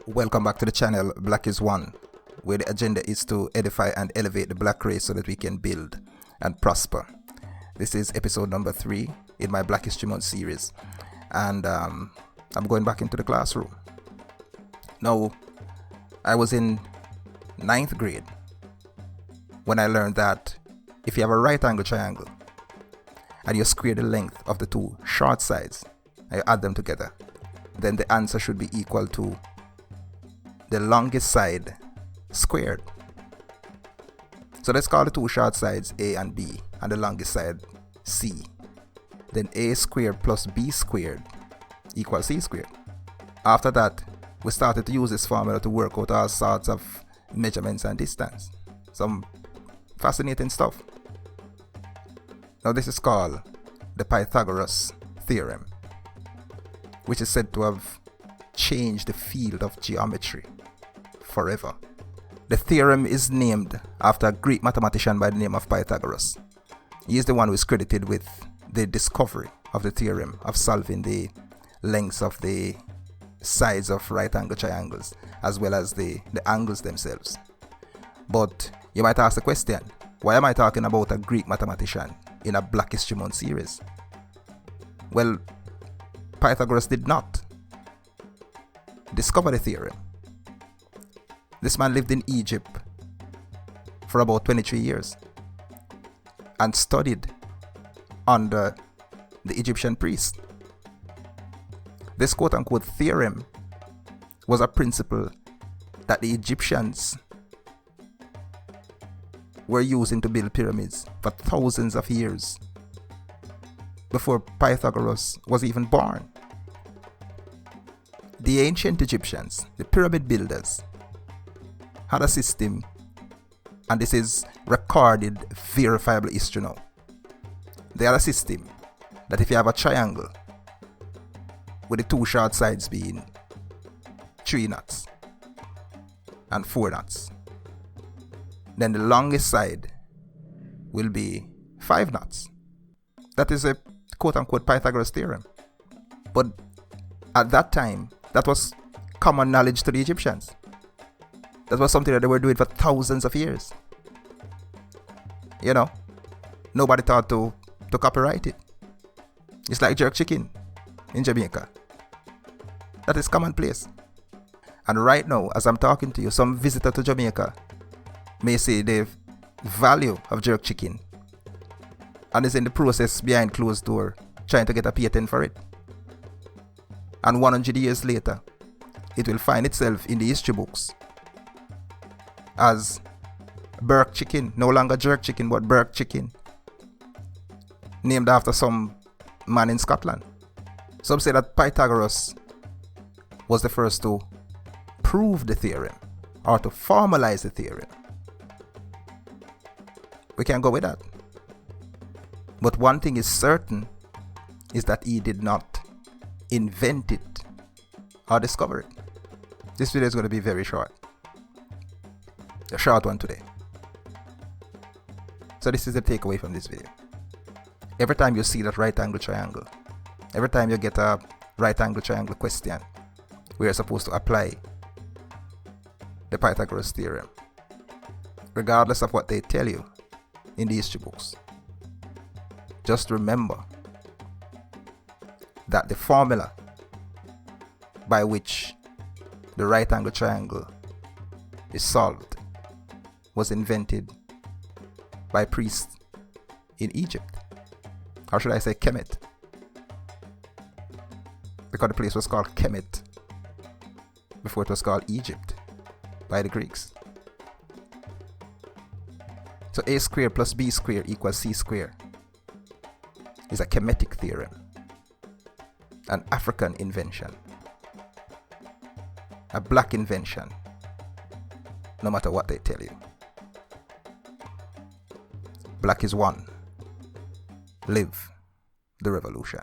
Welcome back to the channel Black is One, where the agenda is to edify and elevate the black race so that we can build and prosper. This is episode number 3 in my Black History Month series, and I'm going back into the classroom. Now, I was in 9th grade when I learned that if you have a right angle triangle and you square the length of the two short sides and you add them together, then the answer should be equal to the longest side squared. So let's call the two short sides A and B and the longest side C. Then A squared plus B squared equals C squared. After that, we started to use this formula to work out all sorts of measurements and distance. Some fascinating stuff. Now this is called the Pythagoras Theorem, which is said to have changed the field of geometry forever. The theorem is named after a Greek mathematician by the name of Pythagoras. He is the one who is credited with the discovery of the theorem of solving the lengths of the sides of right angle triangles as well as the angles themselves. But you might ask the question, why am I talking about a Greek mathematician in a Black History Month series? Well, Pythagoras did not discover the theorem. This man lived in Egypt for about 23 years and studied under the Egyptian priest. This quote-unquote theorem was a principle that the Egyptians were using to build pyramids for thousands of years before Pythagoras was even born. The ancient Egyptians, the pyramid builders, had a system, and this is recorded, verifiable history now. They had a system that if you have a triangle with the two short sides being 3 knots and 4 knots, then the longest side will be 5 knots. That is a quote-unquote Pythagoras theorem. But at that time, that was common knowledge to the Egyptians. That was something that they were doing for thousands of years. You know, nobody thought to copyright it. It's like jerk chicken in Jamaica. That is commonplace. And right now, as I'm talking to you, some visitor to Jamaica may say the value of jerk chicken and is in the process behind closed door trying to get a patent for it. And 100 years later, it will find itself in the history books as Burke chicken, no longer jerk chicken, but Burke chicken, named after some man in Scotland. Some say that Pythagoras was the first to prove the theorem or to formalize the theorem. We can go with that. But one thing is certain is that he did not invent it or discover it. This video is going to be very short. A short one today. So this is the takeaway from this video. Every time you see that right angle triangle, every time you get a right angle triangle question, we are supposed to apply the Pythagoras theorem, regardless of what they tell you in the history books. Just remember that the formula by which the right angle triangle is solved was invented by priests in Egypt. Or should I say Kemet? Because the place was called Kemet before it was called Egypt by the Greeks. So A squared plus B squared equals C squared is a KEMETIC theorem, an African invention, a black invention, no matter what they tell you. Black is one. Live the revolution.